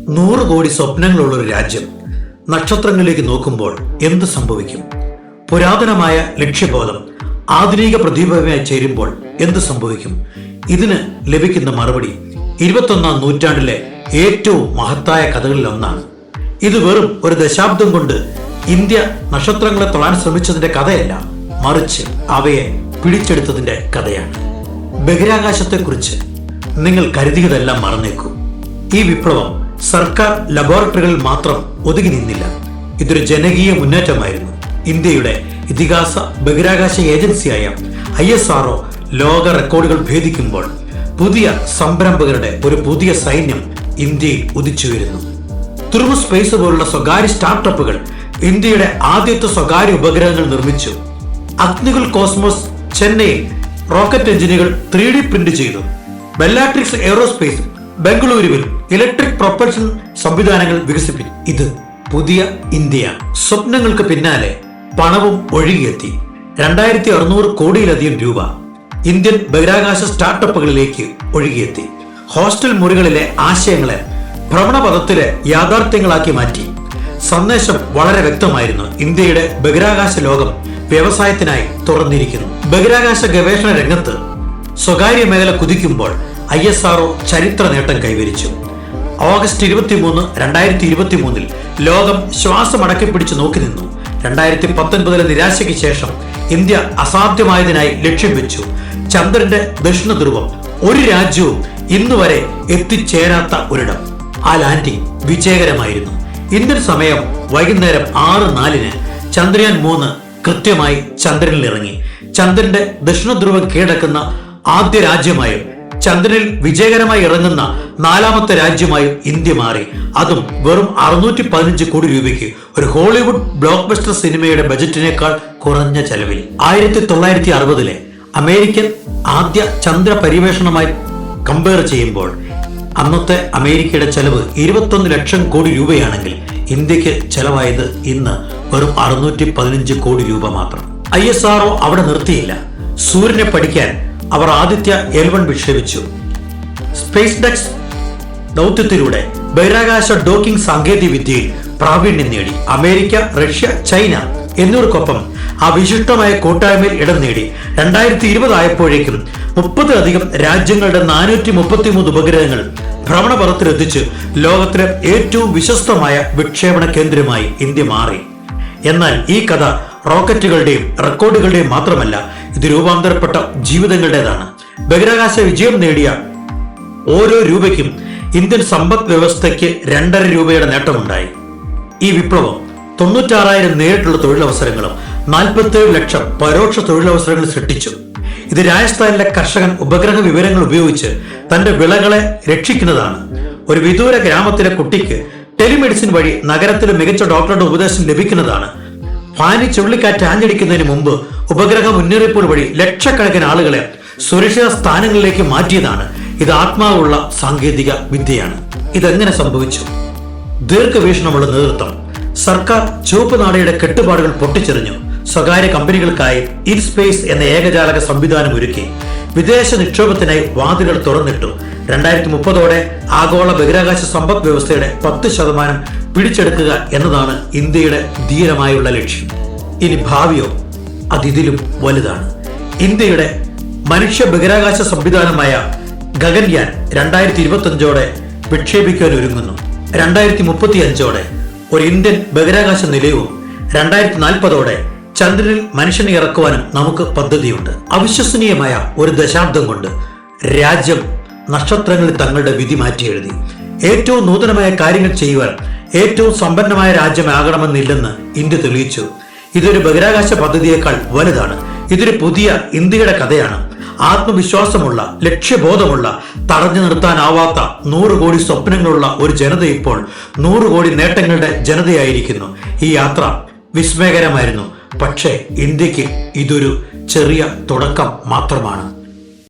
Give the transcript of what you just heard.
100 കോടി സ്വപ്നങ്ങളുള്ള ഒരു രാജ്യം നക്ഷത്രങ്ങളിലേക്ക് നോക്കുമ്പോൾ എന്ത് സംഭവിക്കും? പുരാതനമായ ലക്ഷ്യബോധം ആധുനിക പ്രതിഭയുമായി ചേരുമ്പോൾ എന്ത് സംഭവിക്കും? ഇതിന് ലഭിക്കുന്ന മറുപടി 21ാം നൂറ്റാണ്ടിലെ ഏറ്റവും മഹത്തായ കഥകളിൽ ഒന്നാണ്. ഇത് വെറും ഒരു ദശാബ്ദം കൊണ്ട് ഇന്ത്യ നക്ഷത്രങ്ങളെ തൊടാൻ ശ്രമിച്ചതിന്റെ കഥയല്ല, മറിച്ച് അവയെ പിടിച്ചെടുത്തതിന്റെ കഥയാണ്. ബഹിരാകാശത്തെക്കുറിച്ച് നിങ്ങൾ കരുതിയതെല്ലാം മറന്നേക്കൂ. ഈ വിപ്ലവം സർക്കാർ ലബോറട്ടറികളിൽ മാത്രം ഒതുങ്ങി നിന്നില്ല. ഇതൊരു ജനകീയ മുന്നേറ്റമായിരുന്നു. ഇന്ത്യയുടെ ഇതിഹാസ ബഹിരാകാശ ഏജൻസിയായ ISRO ലോക റെക്കോർഡുകൾ ഭേദിക്കുമ്പോൾ പുതിയ സംരംഭകരുടെ ഒരു പുതിയ സൈന്യം ഇന്ത്യയിൽ ഉദിച്ചുവരുന്നു. തുർമു സ്പേസ് പോലുള്ള സ്വകാര്യ സ്റ്റാർട്ടപ്പുകൾ ഇന്ത്യയുടെ ആദ്യത്തെ സ്വകാര്യ ഉപഗ്രഹങ്ങൾ നിർമ്മിച്ചു. അഗ്നികുൽ കോസ്മോസ് ചെന്നൈയിൽ റോക്കറ്റ് എഞ്ചിനുകൾ 3D പ്രിന്റ് ചെയ്തു. ബെല്ലാട്രിക്സ് എയ്റോസ്പേസ് ബംഗളൂരുവിൽ ഇലക്ട്രിക് പ്രൊപ്പൽഷൻ സംവിധാനങ്ങൾ വികസിപ്പിച്ചു. ഇത് പുതിയ ഇന്ത്യയാണ്. സ്വപ്നങ്ങൾക്ക് പിന്നാലെ പണവും ഒഴുകിയെത്തി. 2600 കോടിയിലധികം രൂപ ഇന്ത്യൻ ബഹിരാകാശ സ്റ്റാർട്ടപ്പുകളിലേക്ക് ഒഴുകിയെത്തി. ഹോസ്റ്റൽ മുറികളിലെ ആശയങ്ങളെ ഭ്രമണപഥത്തിലെ യാഥാർത്ഥ്യങ്ങളാക്കി മാറ്റി. സന്ദേശം വളരെ വ്യക്തമായിരുന്നു. ഇന്ത്യയുടെ ബഹിരാകാശ ലോകം വ്യവസായത്തിനായി തുറന്നിരിക്കുന്നു. ബഹിരാകാശ ഗവേഷണ രംഗത്ത് സ്വകാര്യ മേഖല കുതിക്കുമ്പോൾ ISRO ചരിത്ര നേട്ടം കൈവരിച്ചു. ഓഗസ്റ്റ് 23, 2023 ലോകം ശ്വാസമടക്കി പിടിച്ചു നോക്കി നിന്നു. 2019 നിരാശയ്ക്ക് ശേഷം ഇന്ത്യ അസാധ്യമായതിനായി ലക്ഷ്യം വെച്ചു. ചന്ദ്രന്റെ ദക്ഷിണ ധ്രുവം ഒരു രാജ്യവും ഇന്നുവരെ എത്തിച്ചേരാത്ത ഒരിടം. ആ ലാൻഡിംഗ് വിജയകരമായിരുന്നു. ഇന്ത്യൻ സമയം വൈകുന്നേരം 6:04 ചന്ദ്രയാൻ 3 കൃത്യമായി ചന്ദ്രനിൽ ഇറങ്ങി. ചന്ദ്രന്റെ ദക്ഷിണ ധ്രുവം കീഴടക്കുന്ന ആദ്യ രാജ്യമായും ചന്ദ്രനിൽ വിജയകരമായി ഇറങ്ങുന്ന 4ാമത്തെ രാജ്യമായും ഇന്ത്യ മാറി. അതും വെറും 615 കോടി രൂപയ്ക്ക്, ഒരു ഹോളിവുഡ് ബ്ലോക്ക് ബസ്റ്റർ സിനിമയുടെ ബജറ്റിനേക്കാൾ കുറഞ്ഞ ചെലവിൽ. 1960 അമേരിക്കൻ ആദ്യ ചന്ദ്ര പര്യവേഷണമായി കമ്പയർ ചെയ്യുമ്പോൾ അന്നത്തെ അമേരിക്കയുടെ ചെലവ് 21 ലക്ഷം കോടി രൂപയാണെങ്കിൽ ഇന്ത്യക്ക് ചെലവായത് ഇന്ന് വെറും 615 കോടി രൂപ മാത്രം. ISRO അവിടെ നിർത്തിയില്ല. സൂര്യനെ പഠിക്കാൻ അവർ ആദിത്യ L1 വിക്ഷേപിച്ചു. സ്പേസ് ഡെക്സ് ദൗത്യത്തിലൂടെ ബഹിരാകാശ ഡോക്കിംഗ് സാങ്കേതിക വിദ്യയിൽ പ്രാവീണ്യം നേടി. അമേരിക്ക, റഷ്യ, ചൈന എന്നിവർക്കൊപ്പം ആ വിശിഷ്ടമായ കൂട്ടായ്മയിൽ ഇടം നേടി. 2020 ആയപ്പോഴേക്കും 30-ലധികം രാജ്യങ്ങളുടെ 433 ഉപഗ്രഹങ്ങൾ ഭ്രമണപഥത്തിലെത്തിച്ച് ലോകത്തിലെ ഏറ്റവും വിശ്വസ്തമായ വിക്ഷേപണ കേന്ദ്രമായി ഇന്ത്യ മാറി. എന്നാൽ ഈ കഥ റോക്കറ്റുകളുടെയും റെക്കോർഡുകളുടെയും മാത്രമല്ല, ഇത് രൂപാന്തരപ്പെട്ട ജീവിതങ്ങളുടേതാണ്. ബഹിരാകാശ വിജയം നേടിയ ഓരോ രൂപയ്ക്കും ഇന്ത്യൻ സമ്പദ് വ്യവസ്ഥയ്ക്ക് 2.5 രൂപയുടെ നേട്ടമുണ്ടായി. ഈ വിപ്ലവം 96,000 നേരിട്ടുള്ള തൊഴിലവസരങ്ങളും 47 ലക്ഷം പരോക്ഷ തൊഴിലവസരങ്ങൾ സൃഷ്ടിച്ചു. ഇത് രാജസ്ഥാനിലെ കർഷകൻ ഉപഗ്രഹ വിവരങ്ങൾ ഉപയോഗിച്ച് തന്റെ വിളകളെ രക്ഷിക്കുന്നതാണ്. ഒരു വിദൂര ഗ്രാമത്തിലെ കുട്ടിക്ക് ടെലിമെഡിസിൻ വഴി നഗരത്തിലെ മികച്ച ഡോക്ടറുടെ ഉപദേശം ലഭിക്കുന്നതാണ്. ഫാനി ചുഴലിക്കാറ്റ് ആഞ്ഞടിക്കുന്നതിന് മുമ്പ് ഉപഗ്രഹ മുന്നറിയിപ്പുകൾ വഴി ലക്ഷക്കണക്കിന് ആളുകളെ സുരക്ഷിത സ്ഥാനങ്ങളിലേക്ക് മാറ്റിയതാണ്. ഇത് ആത്മാവുള്ള സാങ്കേതിക വിദ്യയാണ്. ഇതെങ്ങനെ സംഭവിച്ചു? ദീർഘവീക്ഷണമുള്ള നേതൃത്വം. സർക്കാർ ചുവപ്പ് നാടയുടെ കെട്ടുപാടുകൾ പൊട്ടിച്ചെറിഞ്ഞു. സ്വകാര്യ കമ്പനികൾക്കായി ഇൻസ്പേസ് എന്ന ഏകജാലക സംവിധാനം ഒരുക്കി. വിദേശ നിക്ഷേപത്തിനായി വാതിലുകൾ തുറന്നിട്ടു. 2030 ആഗോള ബഹിരാകാശ സമ്പദ് വ്യവസ്ഥയുടെ 10% പിടിച്ചെടുക്കുക എന്നതാണ് ഇന്ത്യയുടെ ധീരമായുള്ള ലക്ഷ്യം. ഇനി ഭാവിയോ? അതിതിലും വലുതാണ്. ഇന്ത്യയുടെ മനുഷ്യ ബഹിരാകാശ സംവിധാനമായ ഗഗൻയാൻ 2025 വിക്ഷേപിക്കാൻ ഒരുങ്ങുന്നു. 2035 ഒരു ഇന്ത്യൻ ബഹിരാകാശ നിലയവും 2040 ചന്ദ്രനിൽ മനുഷ്യനെ ഇറക്കുവാനും നമുക്ക് പദ്ധതിയുണ്ട്. അവിശ്വസനീയമായ ഒരു ദശാബ്ദം കൊണ്ട് രാജ്യം നക്ഷത്രങ്ങളിൽ തങ്ങളുടെ വിധി മാറ്റി എഴുതി. ഏറ്റവും നൂതനമായ കാര്യങ്ങൾ ചെയ്യുവാൻ ഏറ്റവും സമ്പന്നമായ രാജ്യമാകണമെന്നില്ലെന്ന് ഇന്ത്യ തെളിയിച്ചു. ഇതൊരു ബഹിരാകാശ പദ്ധതിയേക്കാൾ വലുതാണ്. ഇതൊരു പുതിയ ഇന്ത്യയുടെ കഥയാണ്. ആത്മവിശ്വാസമുള്ള, ലക്ഷ്യബോധമുള്ള, തടഞ്ഞു നിർത്താനാവാത്ത 100 കോടി സ്വപ്നങ്ങളുള്ള ഒരു ജനത ഇപ്പോൾ 100 കോടി നേട്ടങ്ങളുടെ ജനതയായിരിക്കുന്നു. ഈ യാത്ര വിസ്മയകരമായിരുന്നു. പക്ഷേ ഇന്ത്യക്ക് ഇതൊരു ചെറിയ തുടക്കം മാത്രമാണ്.